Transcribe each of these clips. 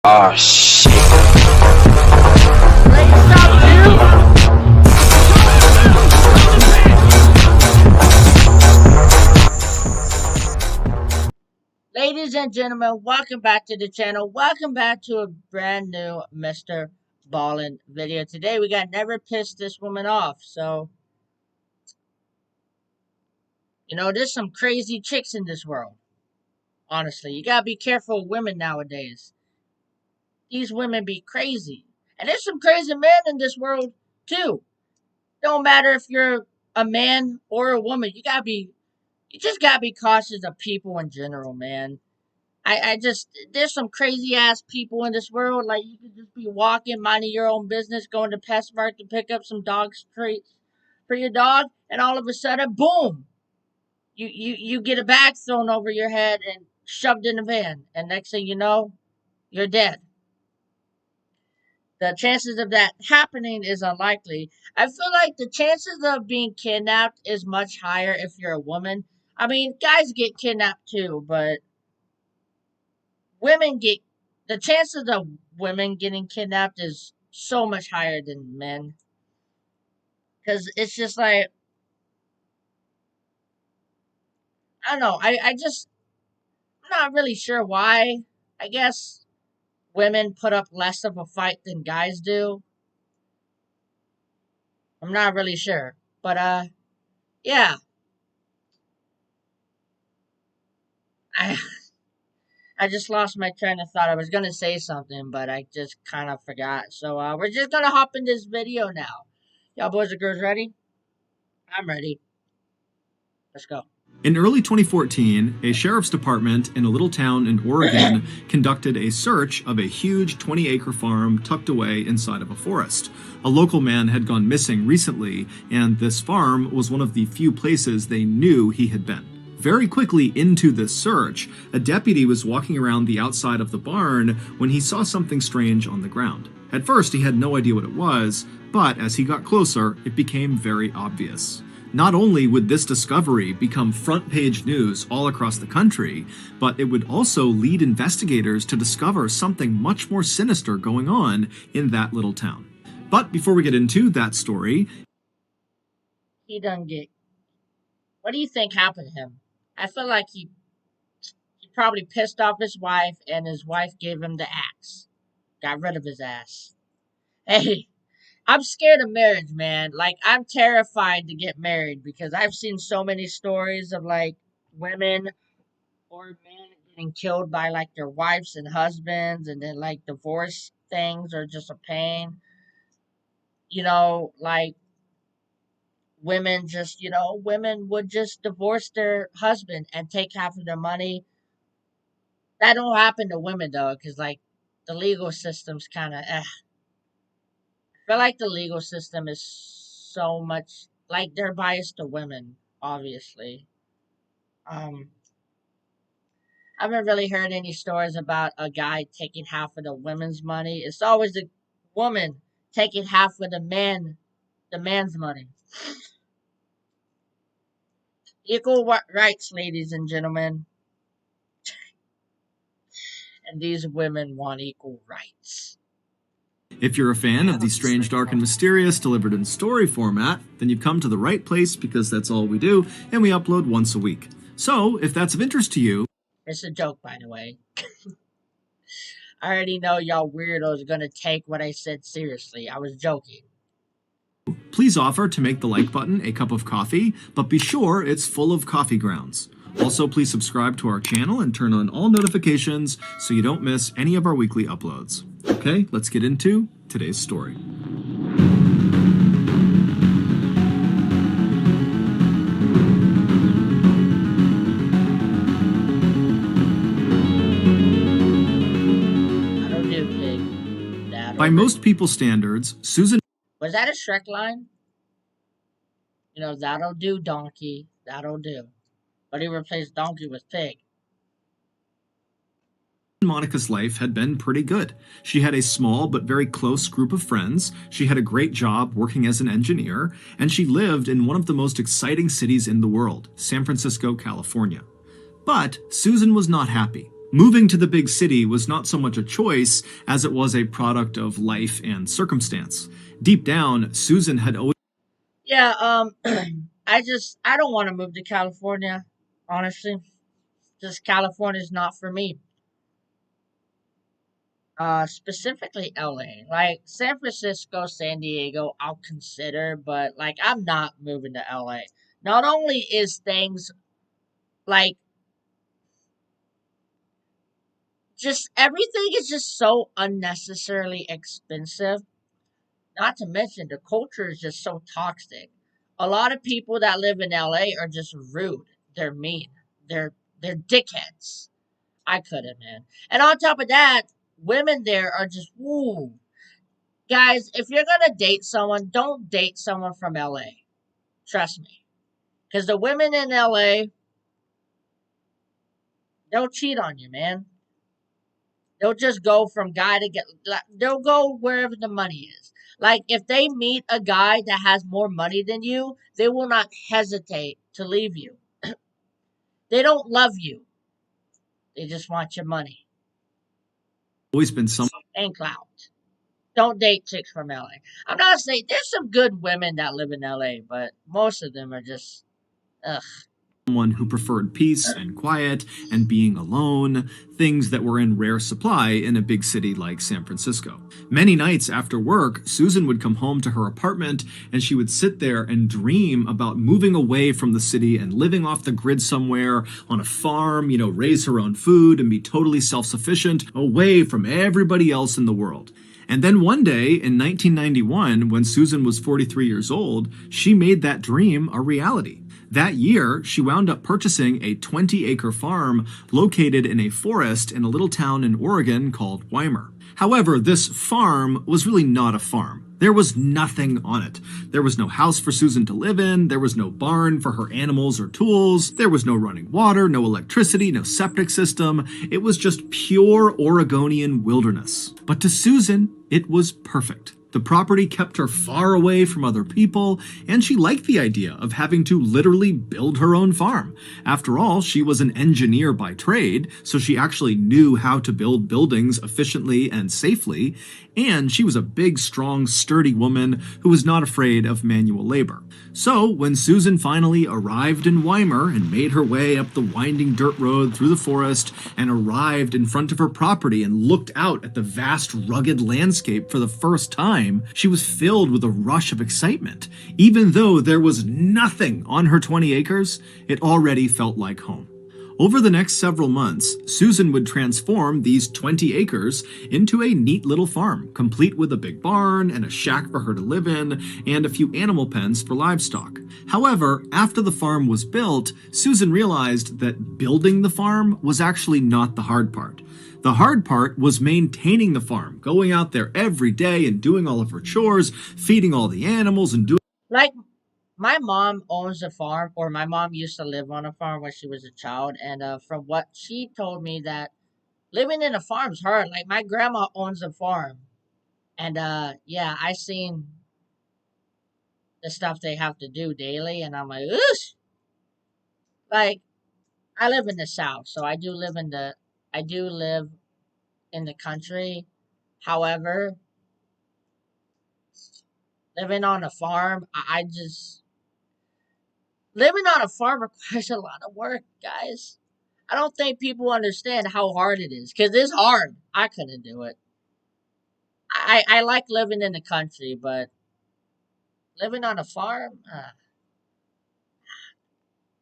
Oh shit. Ladies and gentlemen, welcome back to the channel. Welcome back to a brand new Mr. Ballin video. Today we got Never Pissed This Woman Off. So, there's some crazy chicks in this world. Honestly, you gotta be careful with women nowadays. These women be crazy. And there's some crazy men in this world too. Don't matter if you're a man or a woman, you just gotta be cautious of people in general, man. I just, there's some crazy ass people in this world. Like, you could just be walking, minding your own business, going to PetSmart to pick up some dog treats for your dog, and all of a sudden, boom! You get a bag thrown over your head and shoved in a van, and next thing you know, you're dead. The chances of that happening is unlikely. I feel like the chances of being kidnapped is much higher if you're a woman. I mean, guys get kidnapped too, but women get the chances of women getting kidnapped is so much higher than men, because it's just like, I don't know. I'm not really sure why. I guess women put up less of a fight than guys do. I'm not really sure, but yeah. I I just lost my train of thought. I was gonna say something, but I just kind of forgot. So we're just gonna hop in this video now. Y'all boys and girls ready? I'm ready. Let's go. In early 2014, a sheriff's department in a little town in Oregon conducted a search of a huge 20-acre farm tucked away inside of a forest. A local man had gone missing recently, and this farm was one of the few places they knew he had been. Very quickly into this search, a deputy was walking around the outside of the barn when he saw something strange on the ground. At first, he had no idea what it was, but as he got closer, it became very obvious. Not only would this discovery become front-page news all across the country, but it would also lead investigators to discover something much more sinister going on in that little town. But before we get into that story, He done get. What do you think happened to him? I feel like he probably pissed off his wife, and his wife gave him the axe. Got rid of his ass. Hey, I'm scared of marriage, man. Like, I'm terrified to get married because I've seen so many stories of, like, women or men getting killed by, like, their wives and husbands, and then, like, divorce things are just a pain. Like, women would just divorce their husband and take half of their money. That don't happen to women, though, because, like, the legal system's kind of I feel like the legal system is so much like they're biased to women, obviously. Um, I haven't really heard any stories about a guy taking half of the women's money. It's always the woman taking half of the man's money. Equal rights, ladies and gentlemen, and these women want equal rights. if you're a fan of the strange, dark, and mysterious delivered in story format, then you've come to the right place because that's all we do, and we upload once a week. So, if that's of interest to you, It's a joke, by the way. I already know y'all weirdos are gonna take what I said seriously. I was joking. please offer to make the like button a cup of coffee, but be sure it's full of coffee grounds. Also, please subscribe to our channel and turn on all notifications so you don't miss any of our weekly uploads. Okay, let's get into today's story. That'll do, pig. By most people's standards, Susan Was that a Shrek line? That'll do, donkey. That'll do. But he replaced donkey with pig. Monica's life had been pretty good. She had a small but very close group of friends, she had a great job working as an engineer, and she lived in one of the most exciting cities in the world, San Francisco, California. But Susan was not happy. Moving to the big city was not so much a choice as it was a product of life and circumstance. Deep down, Susan had always Yeah, I don't want to move to California, honestly. Just California's not for me. Specifically LA. Like San Francisco, San Diego, I'll consider, but like I'm not moving to LA. Not only is things like just everything is just so unnecessarily expensive. Not to mention the culture is just so toxic. A lot of people that live in LA are just rude. They're mean. They're dickheads. I couldn't, man. And on top of that, women there are just woo. Guys, if you're gonna date someone, don't date someone from LA. Trust me. Because the women in LA, they'll cheat on you, man. They'll just go from guy to get. They'll go wherever the money is. Like if they meet a guy that has more money than you, they will not hesitate to leave you. They don't love you. They just want your money been some and clout. Don't date chicks from LA. I'm not saying there's some good women that live in LA, but most of them are just ugh. someone who preferred peace and quiet and being alone, things that were in rare supply in a big city like San Francisco. Many nights after work, Susan would come home to her apartment and she would sit there and dream about moving away from the city and living off the grid somewhere on a farm, raise her own food and be totally self-sufficient, away from everybody else in the world. And then one day in 1991, when Susan was 43 years old, she made that dream a reality. That year, she wound up purchasing a 20-acre farm located in a forest in a little town in Oregon called Weimar. However, this farm was really not a farm. There was nothing on it. There was no house for Susan to live in. There was no barn for her animals or tools. There was no running water, no electricity, no septic system. It was just pure Oregonian wilderness. But to Susan, it was perfect. The property kept her far away from other people, and she liked the idea of having to literally build her own farm. After all, she was an engineer by trade, so she actually knew how to build buildings efficiently and safely, and she was a big, strong, sturdy woman who was not afraid of manual labor. So, when Susan finally arrived in Weimar and made her way up the winding dirt road through the forest and arrived in front of her property and looked out at the vast, rugged landscape for the first time, she was filled with a rush of excitement. Even though there was nothing on her 20 acres, it already felt like home. Over the next several months, Susan would transform these 20 acres into a neat little farm, complete with a big barn and a shack for her to live in, and a few animal pens for livestock. However, after the farm was built, Susan realized that building the farm was actually not the hard part. The hard part was maintaining the farm, going out there every day and doing all of her chores, feeding all the animals and doing Like my mom owns a farm, or my mom used to live on a farm when she was a child, and from what she told me that living in a farm's hard. Like my grandma owns a farm, and yeah, I seen the stuff they have to do daily, and I'm like, oosh. Like I live in the South, so I do live in the country. However, living on a farm, I just living on a farm requires a lot of work, guys. I don't think people understand how hard it is because it's hard. I couldn't do it. I like living in the country, but living on a farm,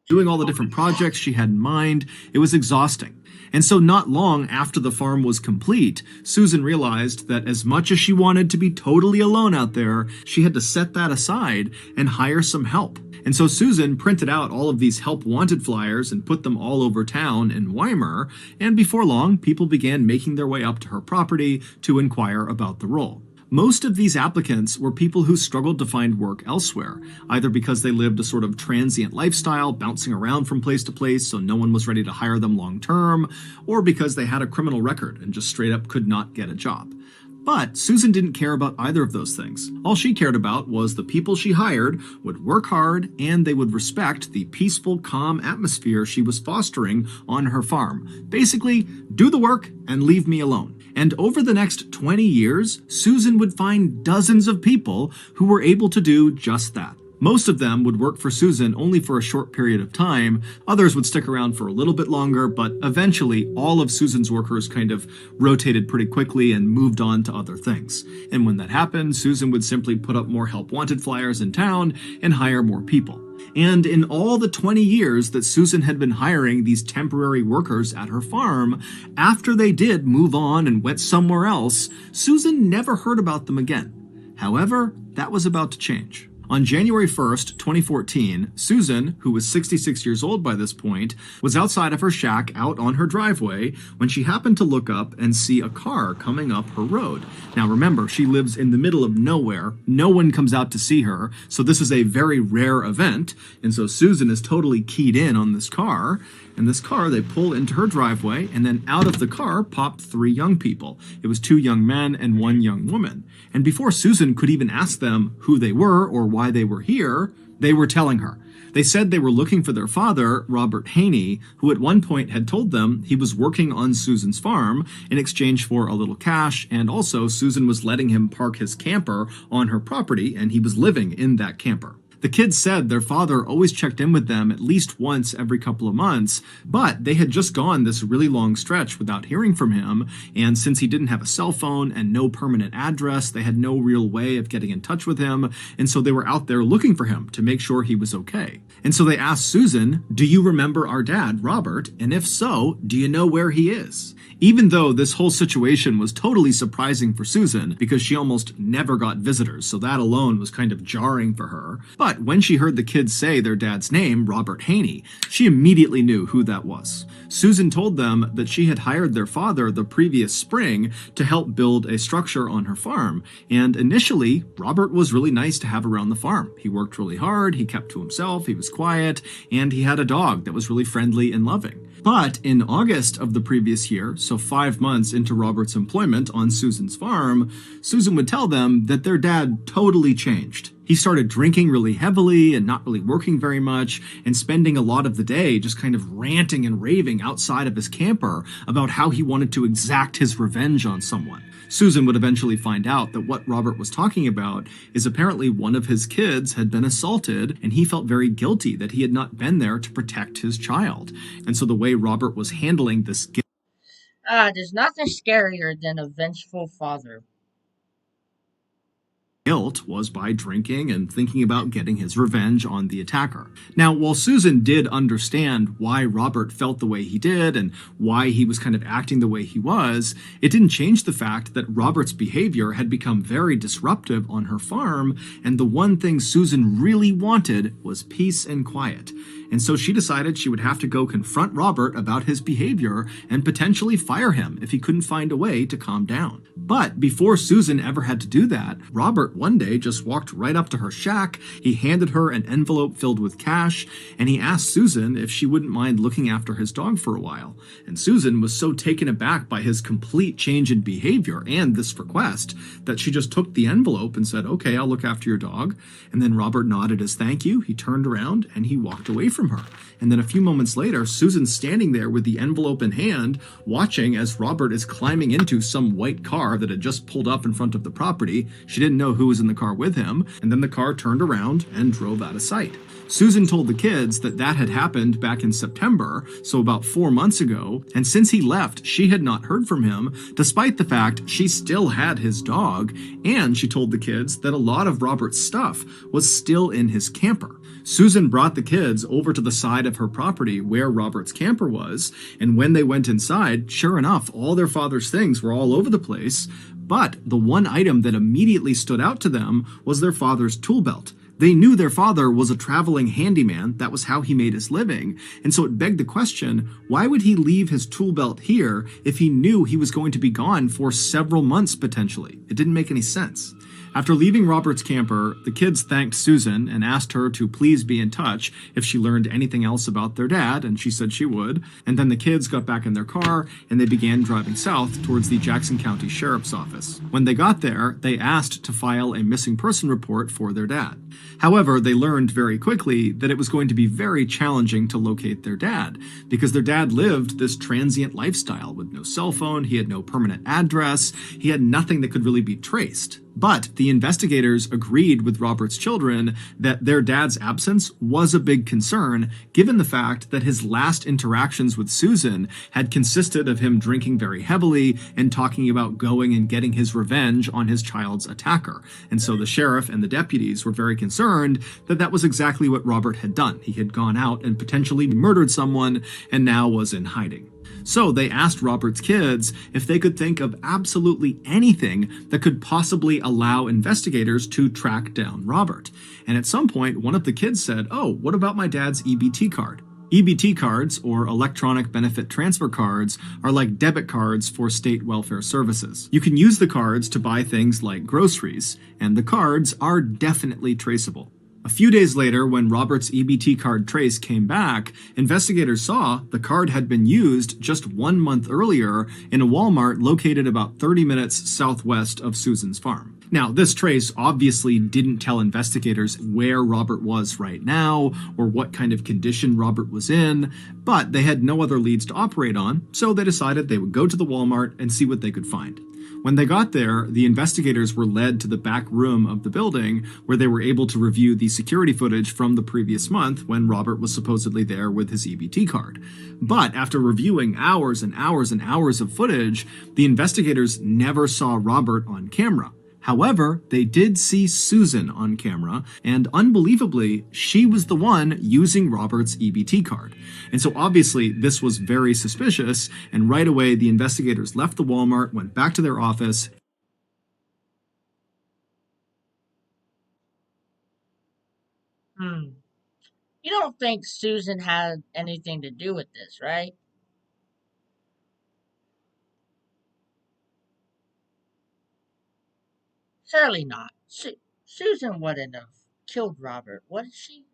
doing all the different projects she had in mind. It was exhausting. And so not long after the farm was complete, Susan realized that as much as she wanted to be totally alone out there, she had to set that aside and hire some help. And so Susan printed out all of these help wanted flyers and put them all over town in Weimar, and before long, people began making their way up to her property to inquire about the role. Most of these applicants were people who struggled to find work elsewhere, either because they lived a sort of transient lifestyle, bouncing around from place to place so no one was ready to hire them long term, or because they had a criminal record and just straight up could not get a job. But Susan didn't care about either of those things. All she cared about was the people she hired would work hard and they would respect the peaceful, calm atmosphere she was fostering on her farm. Basically, do the work and leave me alone. And over the next 20 years, Susan would find dozens of people who were able to do just that. Most of them would work for Susan only for a short period of time. Others would stick around for a little bit longer, but eventually all of Susan's workers kind of rotated pretty quickly and moved on to other things. And when that happened, Susan would simply put up more help wanted flyers in town and hire more people. And in all the 20 years that Susan had been hiring these temporary workers at her farm, after they did move on and went somewhere else, Susan never heard about them again. However, that was about to change. On January 1st, 2014, Susan, who was 66 years old by this point, was outside of her shack out on her driveway when she happened to look up and see a car coming up her road. Now remember, she lives in the middle of nowhere. No one comes out to see her, so this is a very rare event. And so Susan is totally keyed in on this car. And this car, they pull into her driveway, and then out of the car popped 3 young people. It was 2 young men and 1 young woman. And before Susan could even ask them who they were or why they were here, they were telling her. They said they were looking for their father, Robert Haney, who at one point had told them he was working on Susan's farm in exchange for a little cash, and also Susan was letting him park his camper on her property, and he was living in that camper. The kids said their father always checked in with them at least once every couple of months, but they had just gone this really long stretch without hearing from him, and since he didn't have a cell phone and no permanent address, they had no real way of getting in touch with him, and so they were out there looking for him to make sure he was okay. And so they asked Susan, "Do you remember our dad, Robert? And if so, do you know where he is?" Even though this whole situation was totally surprising for Susan, because she almost never got visitors, so that alone was kind of jarring for her. But when she heard the kids say their dad's name, Robert Haney, she immediately knew who that was. Susan told them that she had hired their father the previous spring to help build a structure on her farm, and initially, Robert was really nice to have around the farm. He worked really hard, he kept to himself, he was quiet, and he had a dog that was really friendly and loving. But in August of the previous year, so 5 months into Robert's employment on Susan's farm, Susan would tell them that their dad totally changed. He started drinking really heavily and not really working very much, and spending a lot of the day just kind of ranting and raving outside of his camper about how he wanted to exact his revenge on someone. Susan would eventually find out that what Robert was talking about is apparently one of his kids had been assaulted, and he felt very guilty that he had not been there to protect his child. And so the way Robert was handling this There's nothing scarier than a vengeful father. guilt was by drinking and thinking about getting his revenge on the attacker. Now, while Susan did understand why Robert felt the way he did and why he was kind of acting the way he was, it didn't change the fact that Robert's behavior had become very disruptive on her farm, and the one thing Susan really wanted was peace and quiet. And so she decided she would have to go confront Robert about his behavior and potentially fire him if he couldn't find a way to calm down. But before Susan ever had to do that, Robert one day just walked right up to her shack, he handed her an envelope filled with cash, and he asked Susan if she wouldn't mind looking after his dog for a while. And Susan was so taken aback by his complete change in behavior and this request that she just took the envelope and said, "Okay, I'll look after your dog." And then Robert nodded as thank you, he turned around, and he walked away from her. And then a few moments later, Susan's standing there with the envelope in hand, watching as Robert is climbing into some white car that had just pulled up in front of the property. She didn't know who was in the car with him, and then the car turned around and drove out of sight. Susan told the kids that that had happened back in September, so about 4 months ago, and since he left, she had not heard from him, despite the fact she still had his dog, and she told the kids that a lot of Robert's stuff was still in his camper. Susan brought the kids over to the side of her property where Robert's camper was, and when they went inside, sure enough, all their father's things were all over the place, but the one item that immediately stood out to them was their father's tool belt. They knew their father was a traveling handyman, that was how he made his living, and so it begged the question, why would he leave his tool belt here if he knew he was going to be gone for several months potentially? It didn't make any sense. After leaving Robert's camper, the kids thanked Susan and asked her to please be in touch if she learned anything else about their dad, and she said she would. And then the kids got back in their car and they began driving south towards the Jackson County Sheriff's Office. When they got there, they asked to file a missing person report for their dad. However, they learned very quickly that it was going to be very challenging to locate their dad, because their dad lived this transient lifestyle with no cell phone, he had no permanent address, he had nothing that could really be traced. But the investigators agreed with Robert's children that their dad's absence was a big concern, given the fact that his last interactions with Susan had consisted of him drinking very heavily and talking about going and getting his revenge on his child's attacker. And so the sheriff and the deputies were very concerned that that was exactly what Robert had done. He had gone out and potentially murdered someone and now was in hiding. So they asked Robert's kids if they could think of absolutely anything that could possibly allow investigators to track down Robert. And at some point, one of the kids said, "Oh, what about my dad's EBT card?" EBT cards, or electronic benefit transfer cards, are like debit cards for state welfare services. You can use the cards to buy things like groceries, and the cards are definitely traceable. A few days later, when Robert's EBT card trace came back, investigators saw the card had been used just 1 month earlier in a Walmart located about 30 minutes southwest of Susan's farm. Now, this trace obviously didn't tell investigators where Robert was right now or what kind of condition Robert was in, but they had no other leads to operate on, so they decided they would go to the Walmart and see what they could find. When they got there, the investigators were led to the back room of the building where they were able to review the security footage from the previous month when Robert was supposedly there with his EBT card. But after reviewing hours and hours and hours of footage, the investigators never saw Robert on camera. However, they did see Susan on camera, and unbelievably, she was the one using Robert's EBT card. And so obviously, this was very suspicious, and right away, the investigators left the Walmart, went back to their office. You don't think Susan had anything to do with this, right? Surely not. Susan wouldn't have killed Robert, would she?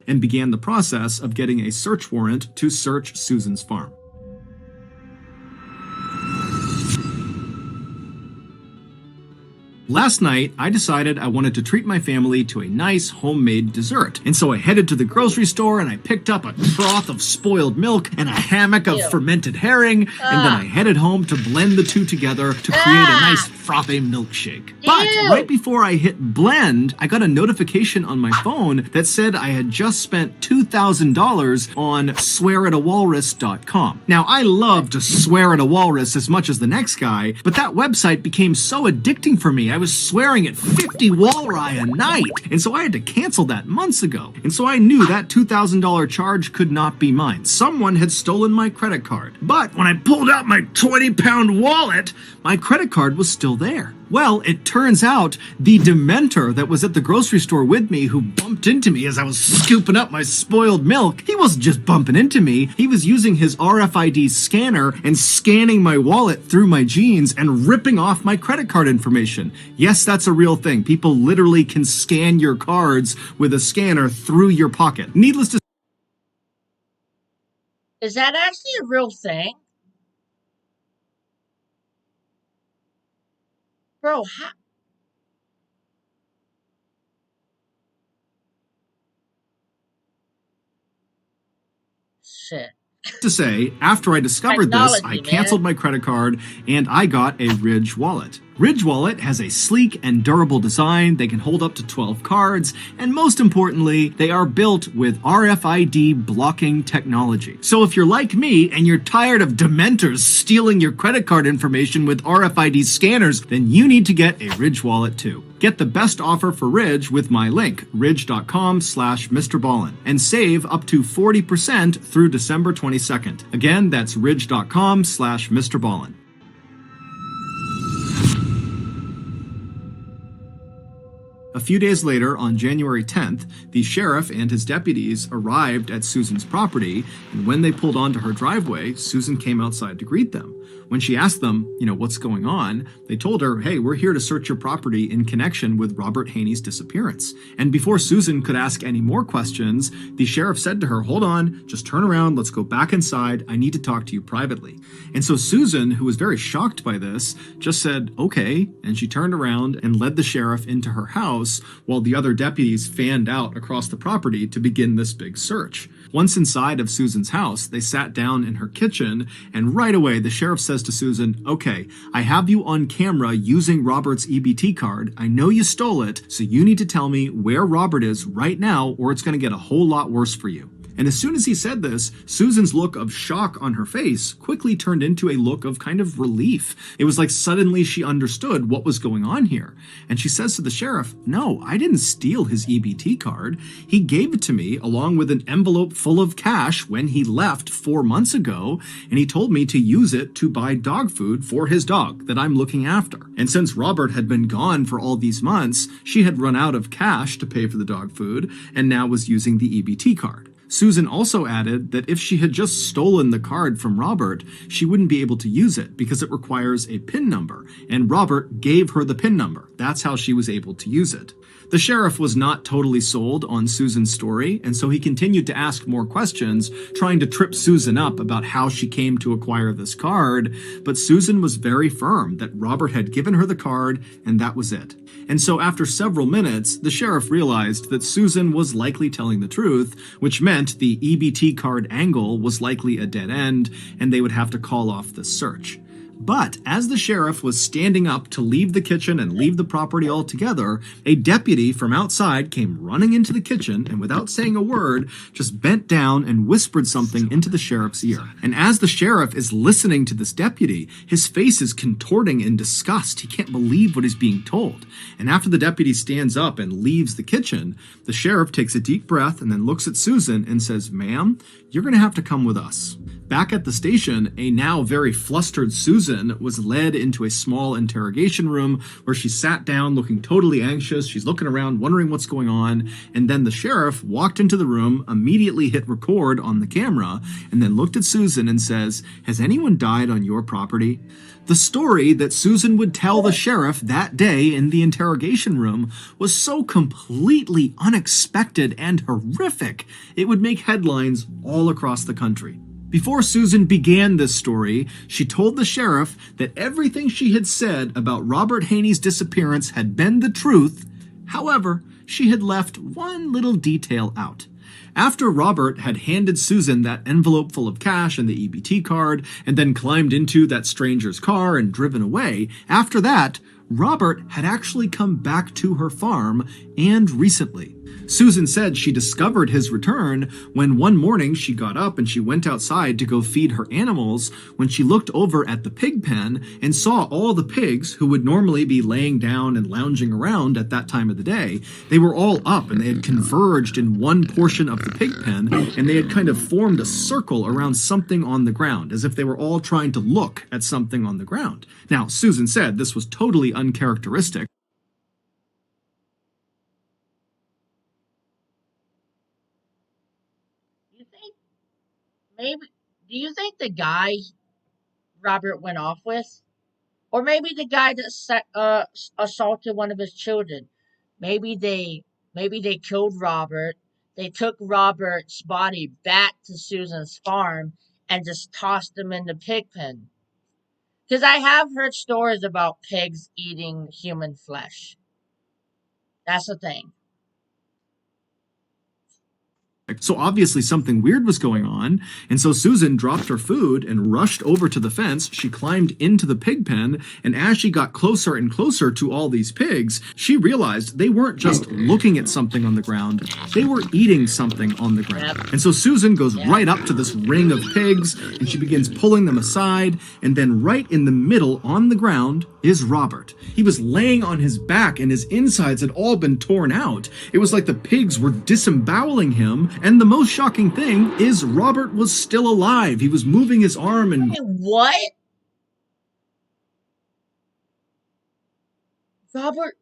And began the process of getting a search warrant to search Susan's farm. Last night, I decided I wanted to treat my family to a nice homemade dessert. And so I headed to the grocery store and I picked up a trough of spoiled milk and a hammock of fermented herring. And then I headed home to blend the two together to create a nice frothy milkshake. But right before I hit blend, I got a notification on my phone that said I had just spent $2,000 on swearatawalrus.com. Now, I love to swear at a walrus as much as the next guy, but that website became so addicting for me. I was swearing at 50 walrus a night, and so I had to cancel that months ago. And so I knew that $2,000 charge could not be mine. Someone had stolen my credit card. But when I pulled out my 20-pound wallet, my credit card was still there. Well, it turns out the Dementor that was at the grocery store with me, who bumped into me as I was scooping up my spoiled milk, he wasn't just bumping into me, he was using his RFID scanner and scanning my wallet through my jeans and ripping off my credit card information. Yes, that's a real thing. People literally can scan your cards with a scanner through your pocket. Needless to Is that actually a real thing? Bro, how? Shit. say, after I discovered this, I Technology, canceled my credit card and I got a Ridge wallet. Ridge Wallet has a sleek and durable design. They can hold up to 12 cards, and most importantly, they are built with RFID blocking technology. So if you're like me and you're tired of Dementors stealing your credit card information with RFID scanners, then you need to get a Ridge Wallet too. Get the best offer for Ridge with my link, ridge.com/MrBallin, and save up to 40% through December 22nd. Again, that's ridge.com/MrBallin. A A few days later, on January 10th, the sheriff and his deputies arrived at Susan's property, and when they pulled onto her driveway, Susan came outside to greet them. When she asked them, what's going on, they told her, hey, we're here to search your property in connection with Robert Haney's disappearance. And before Susan could ask any more questions, the sheriff said to her, hold on, just turn around, let's go back inside, I need to talk to you privately. And so Susan, who was very shocked by this, just said, okay, and she turned around and led the sheriff into her house while the other deputies fanned out across the property to begin this big search. Once inside of Susan's house, they sat down in her kitchen, and right away the sheriff says to Susan, okay, I have you on camera using Robert's EBT card. I know you stole it, so you need to tell me where Robert is right now, or it's going to get a whole lot worse for you. And as soon as he said this, Susan's look of shock on her face quickly turned into a look of kind of relief. It was like suddenly she understood what was going on here. And she says to the sheriff, no, I didn't steal his EBT card. He gave it to me along with an envelope full of cash when he left 4 months ago, and he told me to use it to buy dog food for his dog that I'm looking after. And since Robert had been gone for all these months, she had run out of cash to pay for the dog food and now was using the EBT card. Susan also added that if she had just stolen the card from Robert, she wouldn't be able to use it because it requires a PIN number, and Robert gave her the PIN number. That's how she was able to use it. The sheriff was not totally sold on Susan's story, and so he continued to ask more questions, trying to trip Susan up about how she came to acquire this card, but Susan was very firm that Robert had given her the card, and that was it. And so after several minutes, the sheriff realized that Susan was likely telling the truth, which meant the EBT card angle was likely a dead end, and they would have to call off the search. But as the sheriff was standing up to leave the kitchen and leave the property altogether, a deputy from outside came running into the kitchen and without saying a word, just bent down and whispered something into the sheriff's ear. And as the sheriff is listening to this deputy, his face is contorting in disgust. He can't believe what he's being told. And after the deputy stands up and leaves the kitchen, the sheriff takes a deep breath and then looks at Susan and says, ma'am, you're going to have to come with us. Back at the station, a now very flustered Susan was led into a small interrogation room where she sat down looking totally anxious. She's looking around, wondering what's going on. And then the sheriff walked into the room, immediately hit record on the camera, and then looked at Susan and says, has anyone died on your property? The story that Susan would tell the sheriff that day in the interrogation room was so completely unexpected and horrific, it would make headlines all across the country. Before Susan began this story, she told the sheriff that everything she had said about Robert Haney's disappearance had been the truth. However, she had left one little detail out. After Robert had handed Susan that envelope full of cash and the EBT card, and then climbed into that stranger's car and driven away, after that, Robert had actually come back to her farm, and recently. Susan said she discovered his return when one morning she got up and she went outside to go feed her animals when she looked over at the pig pen and saw all the pigs who would normally be laying down and lounging around at that time of the day. They were all up and they had converged in one portion of the pig pen, and they had kind of formed a circle around something on the ground, as if they were all trying to look at something on the ground. Now, Susan said this was totally uncharacteristic. Do you think the guy Robert went off with, or maybe the guy that assaulted one of his children, maybe they killed Robert. They took Robert's body back to Susan's farm and just tossed him in the pig pen. Because I have heard stories about pigs eating human flesh. That's the thing. So obviously something weird was going on, and so Susan dropped her food and rushed over to the fence. She climbed into the pig pen, and as she got closer and closer to all these pigs, she realized they weren't just looking at something on the ground, they were eating something on the ground. Yep. And so Susan goes right up to this ring of pigs, and she begins pulling them aside, and then right in the middle on the ground is Robert. He was laying on his back, and his insides had all been torn out. It was like the pigs were disemboweling him. And the most shocking thing is Robert was still alive. He was moving his arm and... Wait, what? Robert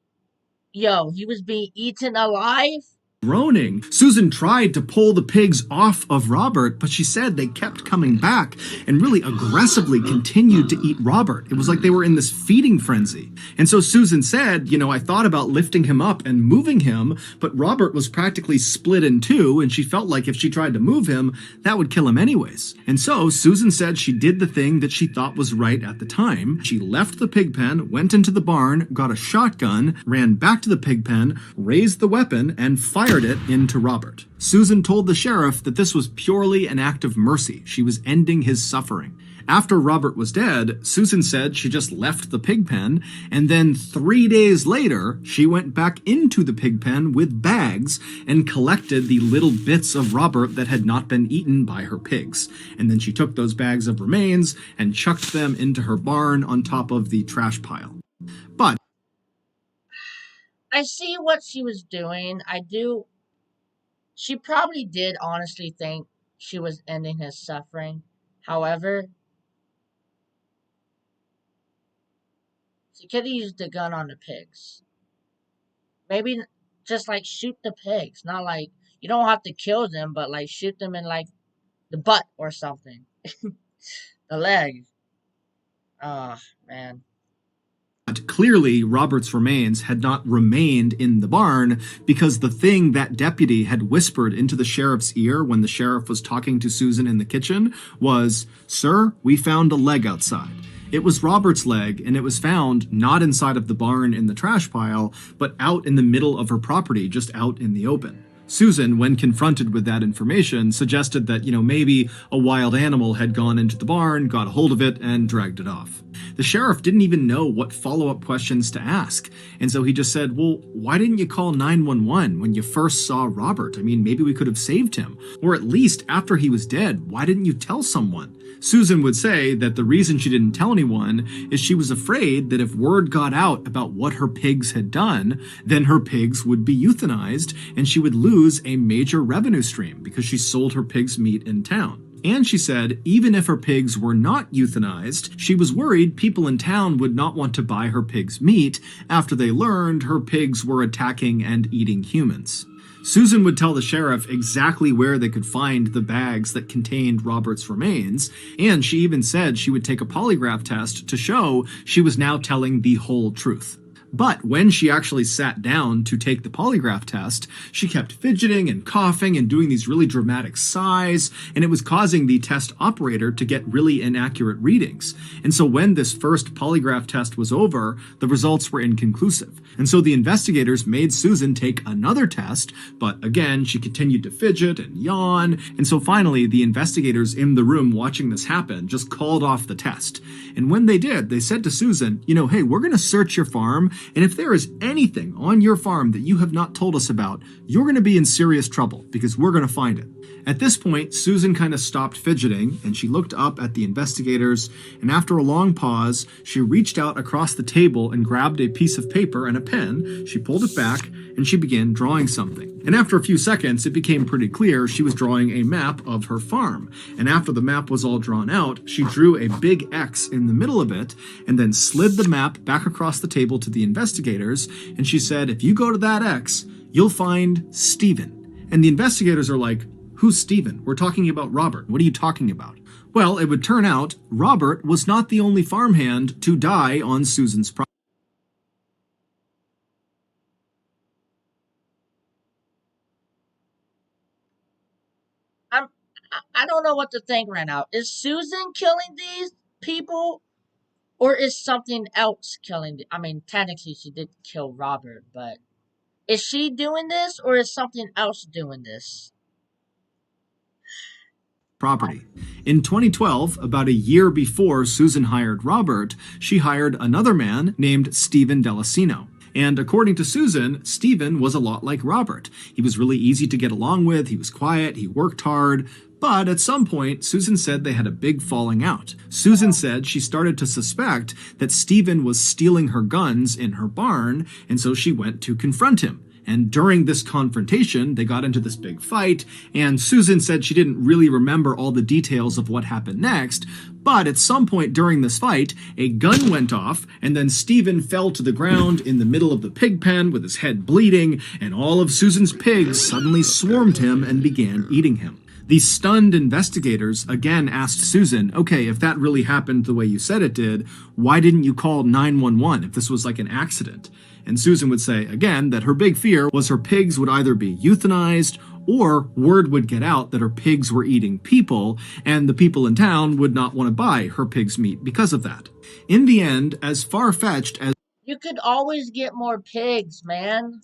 Yo, he was being eaten alive? Groaning. Susan tried to pull the pigs off of Robert, but she said they kept coming back and really aggressively continued to eat Robert. It was like they were in this feeding frenzy. And so Susan said, I thought about lifting him up and moving him, but Robert was practically split in two, and she felt like if she tried to move him, that would kill him anyways. And so Susan said she did the thing that she thought was right at the time. She left the pig pen, went into the barn, got a shotgun, ran back to the pig pen, raised the weapon, and fired it into Robert. Susan told the sheriff that this was purely an act of mercy. She was ending his suffering. After Robert was dead, Susan said she just left the pig pen, and then 3 days later, she went back into the pig pen with bags and collected the little bits of Robert that had not been eaten by her pigs. And then she took those bags of remains and chucked them into her barn on top of the trash pile. But I see what she was doing. I do. She probably did honestly think she was ending his suffering. However, she could have used the gun on the pigs. Maybe just like shoot the pigs. Not like, you don't have to kill them, but like shoot them in like the butt or something. The leg. Oh, man. clearly, Robert's remains had not remained in the barn because the thing that deputy had whispered into the sheriff's ear when the sheriff was talking to Susan in the kitchen was, "Sir, we found a leg outside." It was Robert's leg, and it was found not inside of the barn in the trash pile, but out in the middle of her property, just out in the open. Susan, when confronted with that information, suggested that, maybe a wild animal had gone into the barn, got a hold of it, and dragged it off. The sheriff didn't even know what follow-up questions to ask, and so he just said, "Well, why didn't you call 911 when you first saw Robert? I mean, maybe we could have saved him. Or at least after he was dead, why didn't you tell someone?" Susan would say that the reason she didn't tell anyone is she was afraid that if word got out about what her pigs had done, then her pigs would be euthanized and she would lose a major revenue stream because she sold her pigs' meat in town. And she said even if her pigs were not euthanized, she was worried people in town would not want to buy her pigs' meat after they learned her pigs were attacking and eating humans. Susan would tell the sheriff exactly where they could find the bags that contained Robert's remains, and she even said she would take a polygraph test to show she was now telling the whole truth. But when she actually sat down to take the polygraph test, she kept fidgeting and coughing and doing these really dramatic sighs, and it was causing the test operator to get really inaccurate readings. And so when this first polygraph test was over, the results were inconclusive. And so the investigators made Susan take another test, but again, she continued to fidget and yawn. And so finally, the investigators in the room watching this happen just called off the test. And when they did, they said to Susan, "Hey, we're going to search your farm, and if there is anything on your farm that you have not told us about, you're going to be in serious trouble because we're going to find it." At this point, Susan kind of stopped fidgeting and she looked up at the investigators, and after a long pause, she reached out across the table and grabbed a piece of paper and a pen. She pulled it back and she began drawing something. And after a few seconds, it became pretty clear she was drawing a map of her farm. And after the map was all drawn out, she drew a big X in the middle of it and then slid the map back across the table to the investigators. And she said, "If you go to that X, you'll find Stephen." And the investigators are like, "Who's Stephen? We're talking about Robert. What are you talking about?" Well, it would turn out Robert was not the only farmhand to die on Susan's property. I'm I don't know what to think right now. Is Susan killing these people, or is something else killing? I mean, technically she did kill Robert, but is she doing this, or is something else doing this? In 2012, about a year before Susan hired Robert, she hired another man named Stephen Delasino. And according to Susan, Stephen was a lot like Robert. He was really easy to get along with, he was quiet, he worked hard. But at some point, Susan said they had a big falling out. Susan said she started to suspect that Stephen was stealing her guns in her barn, and so she went to confront him. And during this confrontation, they got into this big fight, and Susan said she didn't really remember all the details of what happened next, but at some point during this fight, a gun went off, and then Stephen fell to the ground in the middle of the pig pen with his head bleeding, and all of Susan's pigs suddenly swarmed him and began eating him. The stunned investigators again asked Susan, okay, if that really happened the way you said it did, why didn't you call 911 if this was like an accident? And Susan would say, again, that her big fear was her pigs would either be euthanized or word would get out that her pigs were eating people, and the people in town would not want to buy her pig's meat because of that. In the end, as far-fetched as You could always get more pigs, man.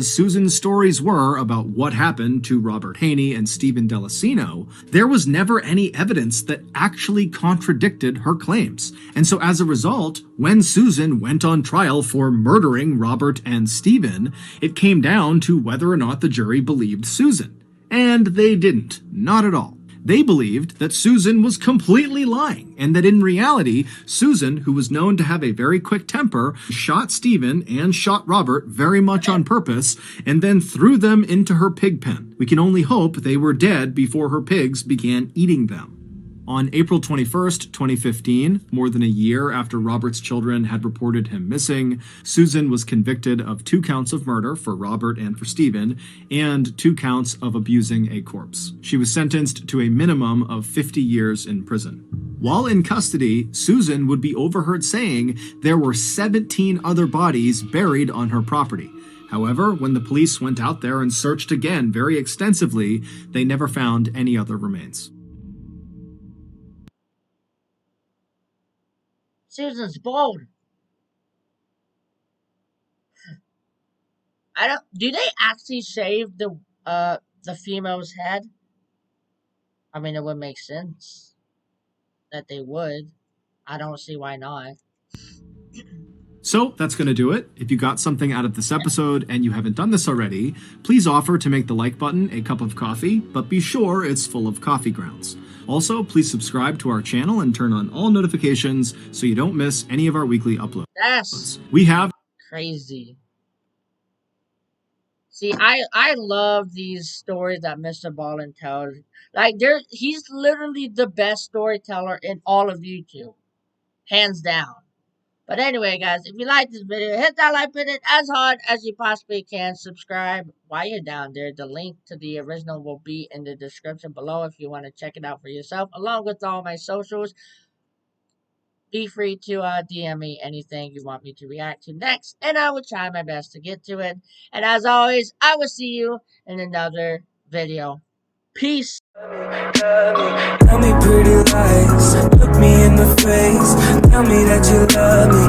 Susan's stories were about what happened to Robert Haney and Stephen Delacino, there was never any evidence that actually contradicted her claims. And so as a result, when Susan went on trial for murdering Robert and Stephen, it came down to whether or not the jury believed Susan. And they didn't. Not at all. They believed that Susan was completely lying, and that in reality, Susan, who was known to have a very quick temper, shot Stephen and shot Robert very much on purpose, and then threw them into her pig pen. We can only hope they were dead before her pigs began eating them. On April 21st, 2015, more than a year after Robert's children had reported him missing, Susan was convicted of 2 counts of murder for Robert and for Stephen, and 2 counts of abusing a corpse. She was sentenced to a minimum of 50 years in prison. While in custody, Susan would be overheard saying there were 17 other bodies buried on her property. However, when the police went out there and searched again very extensively, they never found any other remains. Susan's bold. Do they actually shave the female's head? I mean, it would make sense that they would. I don't see why not. So that's going to do it. If you got something out of this episode and you haven't done this already, please offer to make the like button a cup of coffee, but be sure it's full of coffee grounds. Also, please subscribe to our channel and turn on all notifications so you don't miss any of our weekly uploads. That's We have crazy. See, I love these stories that Mr. Ballin tells. Like, he's literally the best storyteller in all of YouTube. Hands down. But anyway, guys, if you like this video, hit that like button as hard as you possibly can. Subscribe while you're down there. The link to the original will be in the description below if you want to check it out for yourself, along with all my socials. Be free to DM me anything you want me to react to next, and I will try my best to get to it. And as always, I will see you in another video. Peace. Tell me pretty lies, look me in the face, tell me that you love me.